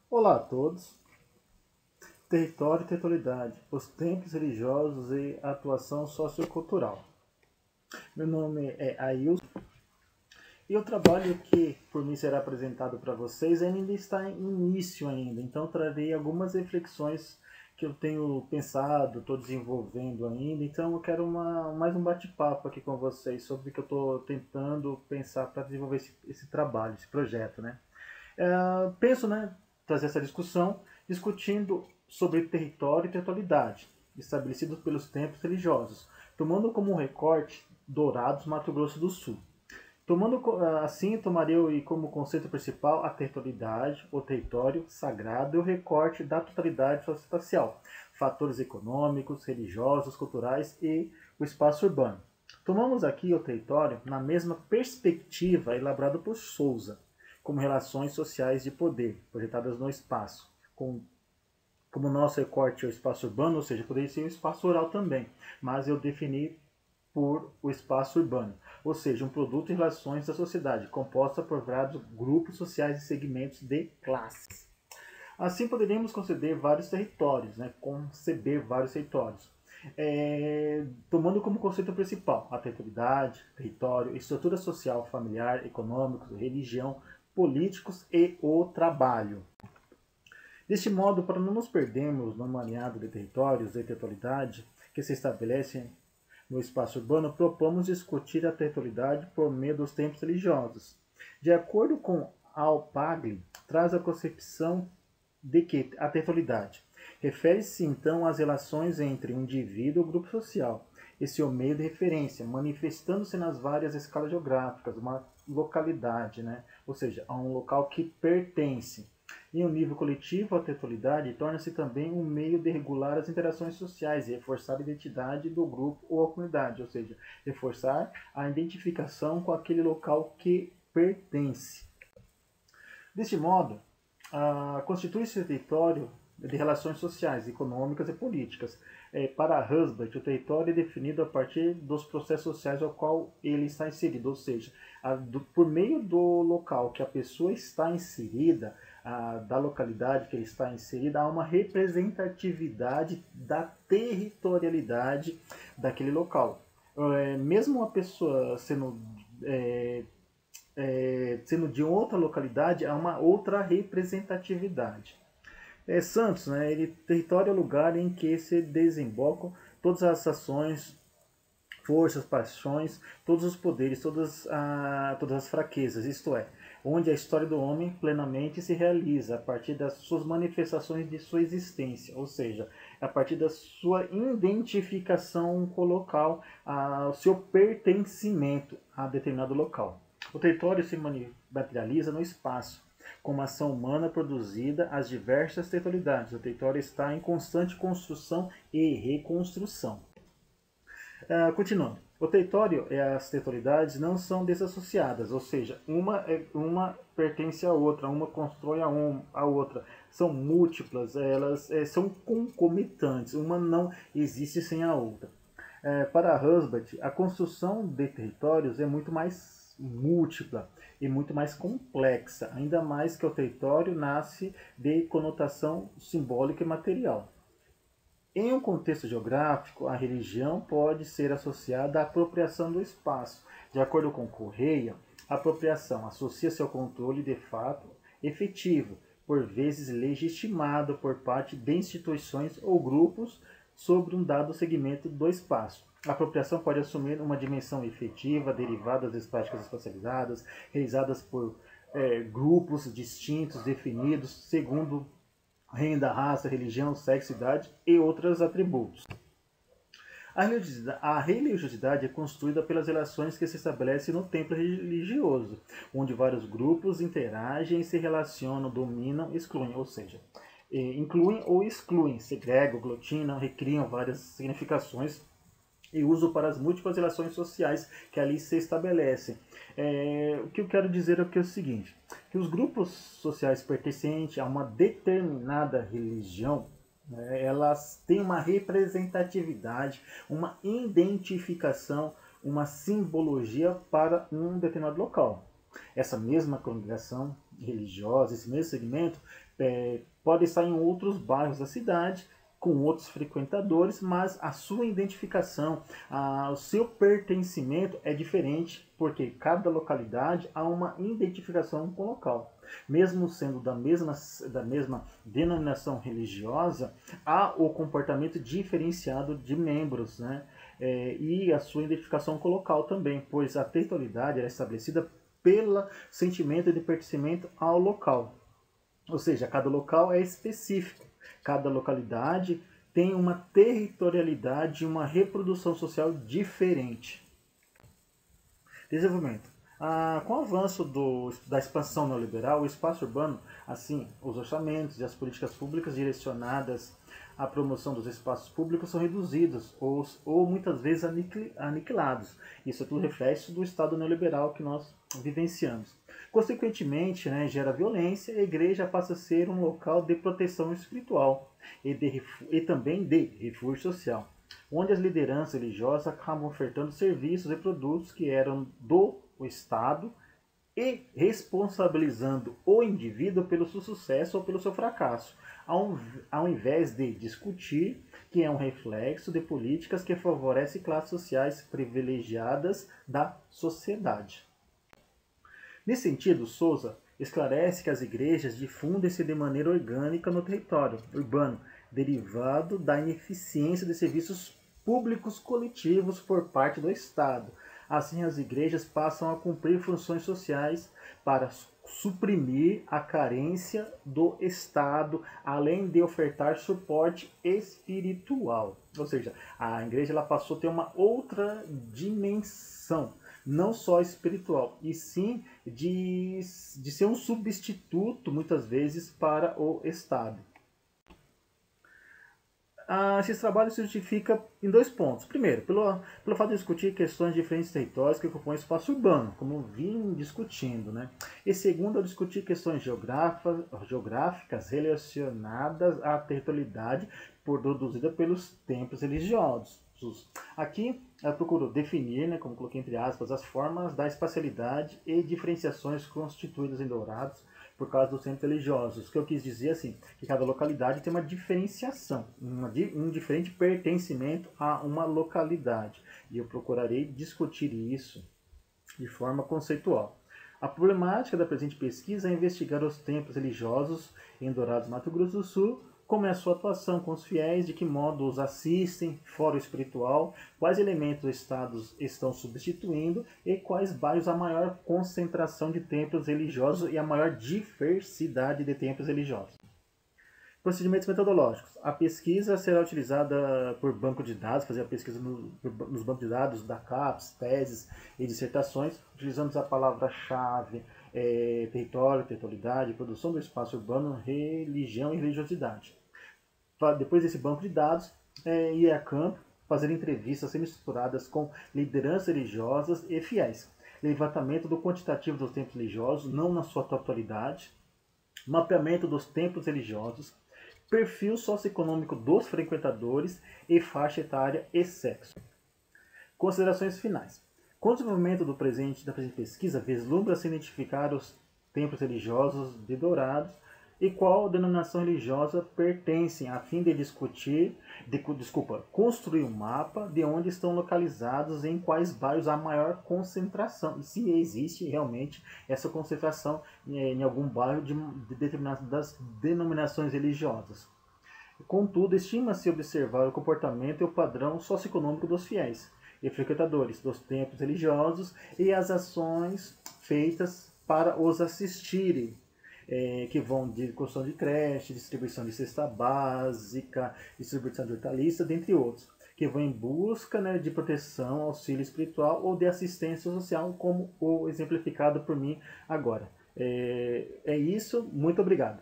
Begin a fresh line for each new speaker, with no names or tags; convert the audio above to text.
Olá a todos. Território e territorialidade, os templos religiosos e a atuação sociocultural. Meu nome é Ailson e o trabalho que por mim será apresentado para vocês ainda está em início ainda, então trarei algumas reflexões que eu tenho pensado, estou desenvolvendo ainda, então eu quero mais um bate-papo aqui com vocês sobre o que eu estou tentando pensar para desenvolver esse trabalho, esse projeto, né? Penso, né, trazer essa discussão discutindo sobre território e territorialidade, estabelecidos pelos templos religiosos, tomando como recorte Dourados, Mato Grosso do Sul. Assim, tomaria como conceito principal a territorialidade, o território sagrado e o recorte da totalidade socioespacial, fatores econômicos, religiosos, culturais e o espaço urbano. Tomamos aqui o território na mesma perspectiva elaborada por Souza, como relações sociais de poder, projetadas no espaço, como nosso recorte é o espaço urbano, ou seja, poderia ser o espaço rural também, mas eu defini por o espaço urbano, ou seja, um produto e relações da sociedade, composta por vários grupos sociais e segmentos de classes. Assim, poderíamos conceber vários territórios, né? Conceber vários territórios. Tomando como conceito principal a territorialidade, território, estrutura social, familiar, econômicos, religião, políticos e o trabalho. Deste modo, para não nos perdermos no emaranhado de territórios e territorialidade que se estabelecem no espaço urbano, propomos discutir a territorialidade por meio dos tempos religiosos. De acordo com Al-Pagli, traz a concepção de que a territorialidade refere-se então às relações entre um indivíduo ou grupo social e seu meio de referência, manifestando-se nas várias escalas geográficas, uma localidade, né? Ou seja, a um local que pertence. Em um nível coletivo, a territorialidade torna-se também um meio de regular as interações sociais e reforçar a identidade do grupo ou a comunidade, ou seja, reforçar a identificação com aquele local que pertence. Deste modo, constitui-se o território de relações sociais, econômicas e políticas. Para Husband, o território é definido a partir dos processos sociais ao qual ele está inserido, ou seja, por meio do local que a pessoa está inserida, da localidade que ele está inserida, há uma representatividade da territorialidade daquele local. Mesmo a pessoa sendo de outra localidade, há uma outra representatividade. Santos, né, território é o lugar em que se desembocam todas as ações, forças, paixões, todos os poderes, todas as fraquezas, isto é, onde a história do homem plenamente se realiza a partir das suas manifestações de sua existência, ou seja, a partir da sua identificação com o local, o seu pertencimento a determinado local. O território se materializa no espaço, como ação humana produzida às diversas territorialidades. O território está em constante construção e reconstrução. Continuando. O território e as territorialidades não são desassociadas, ou seja, uma pertence à outra, uma constrói a outra. São múltiplas, elas são concomitantes, uma não existe sem a outra. Para Husband, a construção de territórios é muito mais múltipla e muito mais complexa, ainda mais que o território nasce de conotação simbólica e material. Em um contexto geográfico, a religião pode ser associada à apropriação do espaço. De acordo com Correia, a apropriação associa-se ao controle de fato efetivo, por vezes legitimado por parte de instituições ou grupos sobre um dado segmento do espaço. A apropriação pode assumir uma dimensão efetiva derivada das práticas especializadas, realizadas por grupos distintos, definidos, segundo renda, raça, religião, sexo, idade e outros atributos. A religiosidade é construída pelas relações que se estabelecem no templo religioso, onde vários grupos interagem, se relacionam, dominam, excluem, ou seja, incluem ou excluem, segregam, aglutinam, recriam várias significações e uso para as múltiplas relações sociais que ali se estabelecem. O que eu quero dizer é o seguinte, que os grupos sociais pertencentes a uma determinada religião, elas têm uma representatividade, uma identificação, uma simbologia para um determinado local. Essa mesma congregação religiosa, esse mesmo segmento, pode estar em outros bairros da cidade, com outros frequentadores, mas a sua identificação, o seu pertencimento é diferente, porque cada localidade há uma identificação com o local. Mesmo sendo da mesma denominação religiosa, há o comportamento diferenciado de membros, né? E a sua identificação com o local também, pois a territorialidade é estabelecida pelo sentimento de pertencimento ao local. Ou seja, cada local é específico, cada localidade tem uma territorialidade, uma reprodução social diferente. Desenvolvimento. Com o avanço da expansão neoliberal, o espaço urbano, assim, os orçamentos e as políticas públicas direcionadas à promoção dos espaços públicos são reduzidos ou muitas vezes aniquilados. Isso é tudo reflexo do estado neoliberal que nós vivenciamos. Consequentemente, gera violência e a igreja passa a ser um local de proteção espiritual e também de refúgio social, onde as lideranças religiosas acabam ofertando serviços e produtos que eram do Estado e responsabilizando o indivíduo pelo seu sucesso ou pelo seu fracasso, ao invés de discutir que é um reflexo de políticas que favorecem classes sociais privilegiadas da sociedade. Nesse sentido, Souza esclarece que as igrejas difundem-se de maneira orgânica no território urbano, derivado da ineficiência de serviços públicos coletivos por parte do Estado. Assim, as igrejas passam a cumprir funções sociais para suprimir a carência do Estado, além de ofertar suporte espiritual. Ou seja, a igreja ela passou a ter uma outra dimensão, não só espiritual, e sim de ser um substituto, muitas vezes, para o Estado. Esses trabalhos se justificam em 2 pontos. Primeiro, pelo fato de discutir questões de diferentes territórios que compõem o espaço urbano, como eu vim discutindo. E segundo, ao discutir questões geográficas relacionadas à territorialidade produzida pelos templos religiosos. Aqui eu procuro definir, como coloquei entre aspas, as formas da espacialidade e diferenciações constituídas em Dourados por causa dos centros religiosos. O que eu quis dizer assim, que cada localidade tem uma diferenciação, um diferente pertencimento a uma localidade. E eu procurarei discutir isso de forma conceitual. A problemática da presente pesquisa é investigar os templos religiosos em Dourados, Mato Grosso do Sul, como é a sua atuação com os fiéis, de que modo os assistem, fora o espiritual, quais elementos os estados estão substituindo e quais bairros a maior concentração de templos religiosos e a maior diversidade de templos religiosos. Procedimentos metodológicos. A pesquisa será utilizada por banco de dados, fazer a pesquisa nos bancos de dados da CAPES, teses e dissertações, utilizando a palavra-chave território, territorialidade, produção do espaço urbano, religião e religiosidade. Depois desse banco de dados, ir a campo, fazer entrevistas semi-estruturadas com lideranças religiosas e fiéis. Levantamento do quantitativo dos templos religiosos, não na sua totalidade. Mapeamento dos templos religiosos. Perfil socioeconômico dos frequentadores e faixa etária e sexo. Considerações finais. Com o desenvolvimento da presente pesquisa, vislumbra-se identificar os templos religiosos de Dourados e qual denominação religiosa pertencem, a fim de construir um mapa de onde estão localizados e em quais bairros há maior concentração, e se existe realmente essa concentração em algum bairro de determinadas denominações religiosas. Contudo, estima-se observar o comportamento e o padrão socioeconômico dos fiéis e frequentadores dos templos religiosos e as ações feitas para os assistirem, que vão de construção de creche, distribuição de cesta básica, distribuição de hortaliça, dentre outros, que vão em busca de proteção, auxílio espiritual ou de assistência social, como o exemplificado por mim agora. É isso, muito obrigado.